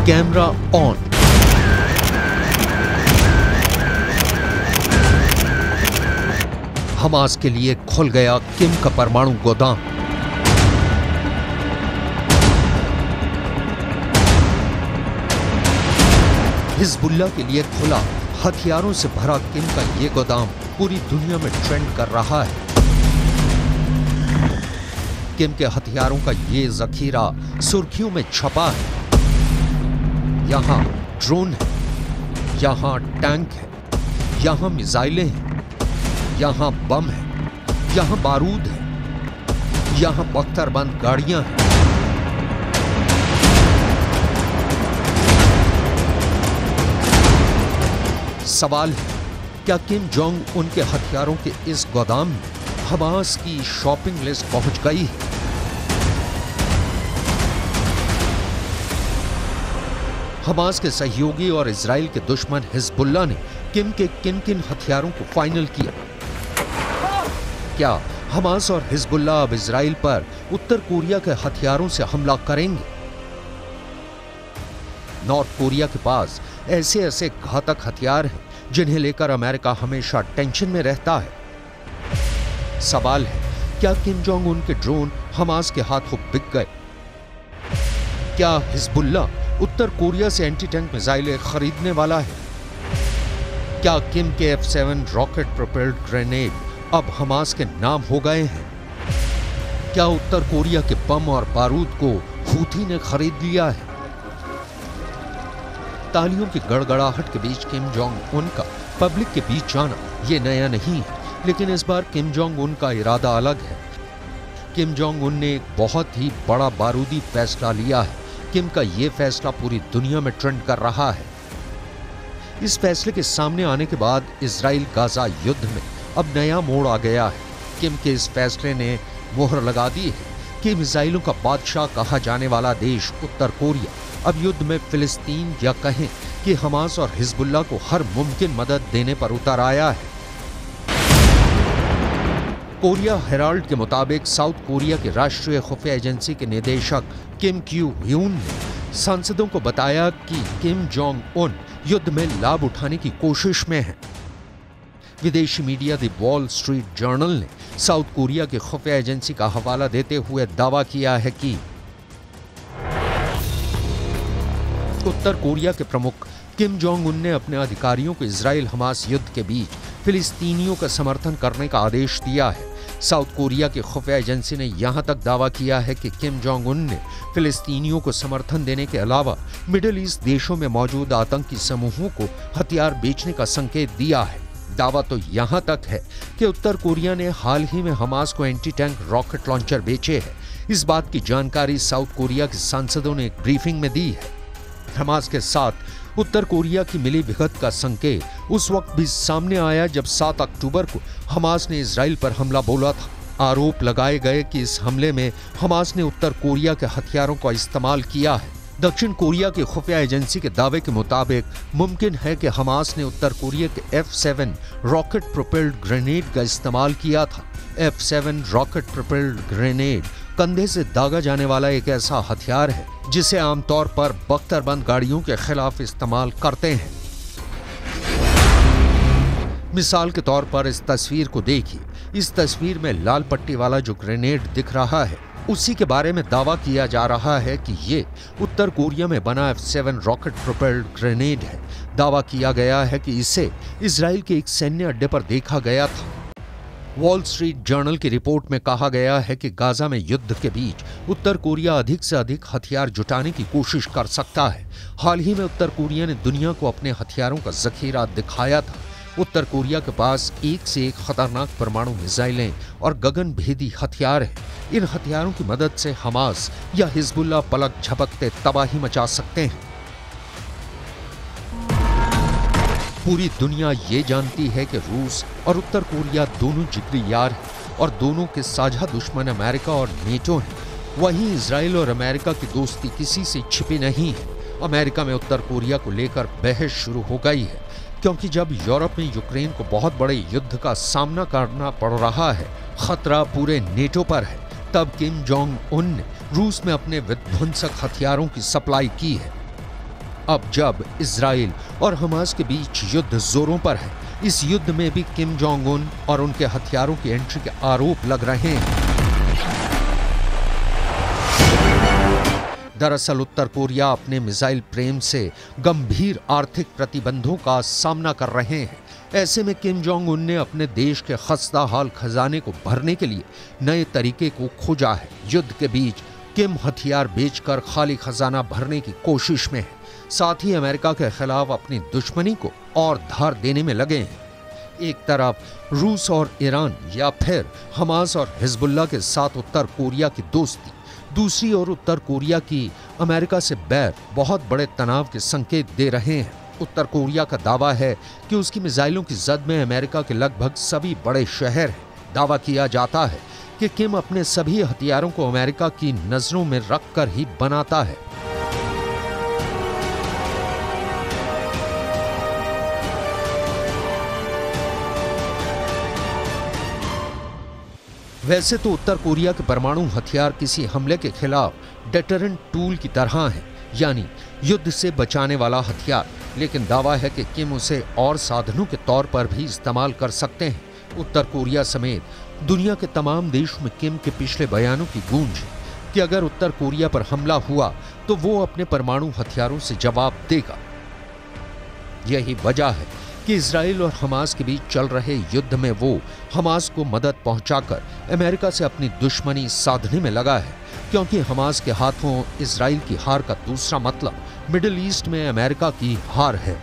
Camera on. Hamas के लिए खुल गया किम का परमाणु गोदाम। हिजबुल्लाह के लिए खुला हथियारों से भरा किम का ये गोदाम पूरी दुनिया में ट्रेंड कर रहा है। किम के हथियारों का ये जखीरा सुर्खियों में छपा है। यहां ड्रोन है, यहां टैंक है, यहां मिसाइलें हैं, यहां बम है, यहां बारूद है, यहां बख्तरबंद गाड़ियां हैं। सवाल है, क्या किम जोंग उन के हथियारों के इस गोदाम में हमास की शॉपिंग लिस्ट पहुंच गई है? हमास के सहयोगी और इजराइल के दुश्मन हिजबुल्लाह ने किम के किन किन हथियारों को फाइनल किया? क्या हमास और हिजबुल्लाह अब इजराइल पर उत्तर कोरिया के हथियारों से हमला करेंगे? नॉर्थ कोरिया के पास ऐसे ऐसे घातक हथियार हैं जिन्हें लेकर अमेरिका हमेशा टेंशन में रहता है। सवाल है, क्या किम जोंग उन के ड्रोन हमास के हाथों बिक गए? क्या हिजबुल्लाह उत्तर कोरिया से एंटी टैंक मिसाइलें खरीदने वाला है? क्या किम के F-7 रॉकेट प्रोपेल्ड ग्रेनेड अब हमास के नाम हो गए हैं? क्या उत्तर कोरिया के बम और बारूद को हूथी ने खरीद लिया है? तालियों की गड़गड़ाहट के बीच किम जोंग उन का पब्लिक के बीच जाना ये नया नहीं है, लेकिन इस बार किम जोंग उन का इरादा अलग है। किम जोंग उन ने एक बहुत ही बड़ा बारूदी फैसला लिया है। किम का ये फैसला पूरी दुनिया में ट्रेंड कर रहा है। इस फैसले के सामने आने के बाद इजराइल गाजा युद्ध में अब नया मोड़ आ गया है। किम के इस फैसले ने मोहर लगा दी है कि मिसाइलों का बादशाह कहा जाने वाला देश उत्तर कोरिया अब युद्ध में फिलिस्तीन या कहें कि हमास और हिजबुल्लाह को हर मुमकिन मदद देने पर उतर आया है। कोरिया हेराल्ड के मुताबिक साउथ कोरिया के राष्ट्रीय खुफिया एजेंसी के निदेशक किम क्यू ह्यून ने सांसदों को बताया कि किम जोंग उन युद्ध में लाभ उठाने की कोशिश में है। विदेशी media the wall street journal ने साउथ कोरिया की खुफिया एजेंसी का हवाला देते हुए दावा किया है कि उत्तर कोरिया के प्रमुख किम जोंग उन ने अपने अधिकारियों को इजराइल हमास युद्ध के बीच फिलिस्तीनियों का समर्थन करने का आदेश दिया है। साउथ कोरिया की खुफिया एजेंसी ने यहां तक दावा किया है कि किम जोंग उन ने फिलिस्तीनियों को समर्थन देने के अलावा मिडिल ईस्ट देशों में मौजूद आतंकी समूहों को हथियार बेचने का संकेत दिया है। दावा तो यहां तक है कि उत्तर कोरिया ने हाल ही में हमास को एंटी टैंक रॉकेट लॉन्चर बेचे हैं। इस बात की जानकारी साउथ कोरिया के सांसदों ने एक ब्रीफिंग में दी है। हमास के साथ उत्तर कोरिया की मिली भगत का संकेत उस वक्त भी सामने आया जब 7 अक्टूबर को हमास ने इजराइल पर हमला बोला था। आरोप लगाए गए कि इस हमले में हमास ने उत्तर कोरिया के हथियारों का इस्तेमाल किया है। दक्षिण कोरिया की खुफिया एजेंसी के दावे के मुताबिक मुमकिन है कि हमास ने उत्तर कोरिया के F-7 रॉकेट प्रोपेल्ड ग्रेनेड का इस्तेमाल किया था। F-7 रॉकेट प्रोपेल्ड ग्रेनेड कंधे से दागा जाने वाला एक ऐसा हथियार है जिसे आमतौर पर बख्तरबंद गाड़ियों के खिलाफ इस्तेमाल करते हैं। मिसाल के तौर पर इस तस्वीर को देखिए। इस तस्वीर में लाल पट्टी वाला जो ग्रेनेड दिख रहा है उसी के बारे में दावा किया जा रहा है कि ये उत्तर कोरिया में बना F-7 रॉकेट प्रोपेल्ड ग्रेनेड है। दावा किया गया है कि इसे इजराइल के एक सैन्य अड्डे पर देखा गया था। वॉल स्ट्रीट जर्नल की रिपोर्ट में कहा गया है कि गाजा में युद्ध के बीच उत्तर कोरिया अधिक से अधिक हथियार जुटाने की कोशिश कर सकता है। हाल ही में उत्तर कोरिया ने दुनिया को अपने हथियारों का जखीरा दिखाया था। उत्तर कोरिया के पास एक से एक खतरनाक परमाणु मिसाइलें और गगनभेदी हथियार हैं। इन हथियारों की मदद से हमास या हिजबुल्लाह पलक झपकते तबाही मचा सकते हैं। पूरी दुनिया ये जानती है कि रूस और उत्तर कोरिया दोनों जिगरी यार हैं और दोनों के साझा दुश्मन अमेरिका और नेटो हैं। वहीं इजराइल और अमेरिका की दोस्ती किसी से छिपी नहीं है। अमेरिका में उत्तर कोरिया को लेकर बहस शुरू हो गई है, क्योंकि जब यूरोप में यूक्रेन को बहुत बड़े युद्ध का सामना करना पड़ रहा है, खतरा पूरे नेटो पर है, तब किम जोंग उन ने रूस में अपने विध्वंसक हथियारों की सप्लाई की है। अब जब इजराइल और हमास के बीच युद्ध जोरों पर है, इस युद्ध में भी किम जोंग उन और उनके हथियारों की एंट्री के आरोप लग रहे हैं। दरअसल उत्तर कोरिया अपने मिसाइल प्रेम से गंभीर आर्थिक प्रतिबंधों का सामना कर रहे हैं। ऐसे में किम जोंग उन ने अपने देश के खस्ता हाल खजाने को भरने के लिए नए तरीके को खोजा है। युद्ध के बीच किम हथियार बेचकर खाली खजाना भरने की कोशिश में है, साथ ही अमेरिका के खिलाफ अपनी दुश्मनी को और धार देने में लगे हैं। एक तरफ रूस और ईरान या फिर हमास और हिजबुल्लाह के साथ उत्तर कोरिया की दोस्ती, दूसरी ओर उत्तर कोरिया की अमेरिका से बैर बहुत बड़े तनाव के संकेत दे रहे हैं। उत्तर कोरिया का दावा है कि उसकी मिसाइलों की जद में अमेरिका के लगभग सभी बड़े शहर हैं। दावा किया जाता है कि किम अपने सभी हथियारों को अमेरिका की नजरों में रखकर ही बनाता है। वैसे तो उत्तर कोरिया के परमाणु हथियार किसी हमले के खिलाफ डेटरेंट टूल की तरह हैं, यानी युद्ध से बचाने वाला हथियार, लेकिन दावा है कि किम उसे और साधनों के तौर पर भी इस्तेमाल कर सकते हैं। उत्तर कोरिया समेत दुनिया के तमाम देशों में किम के पिछले बयानों की गूंज है कि अगर उत्तर कोरिया पर हमला हुआ तो वो अपने परमाणु हथियारों से जवाब देगा। यही वजह है कि इजराइल और हमास के बीच चल रहे युद्ध में वो हमास को मदद पहुंचाकर अमेरिका से अपनी दुश्मनी साधने में लगा है, क्योंकि हमास के हाथों इजराइल की हार का दूसरा मतलब मिडिल ईस्ट में अमेरिका की हार है।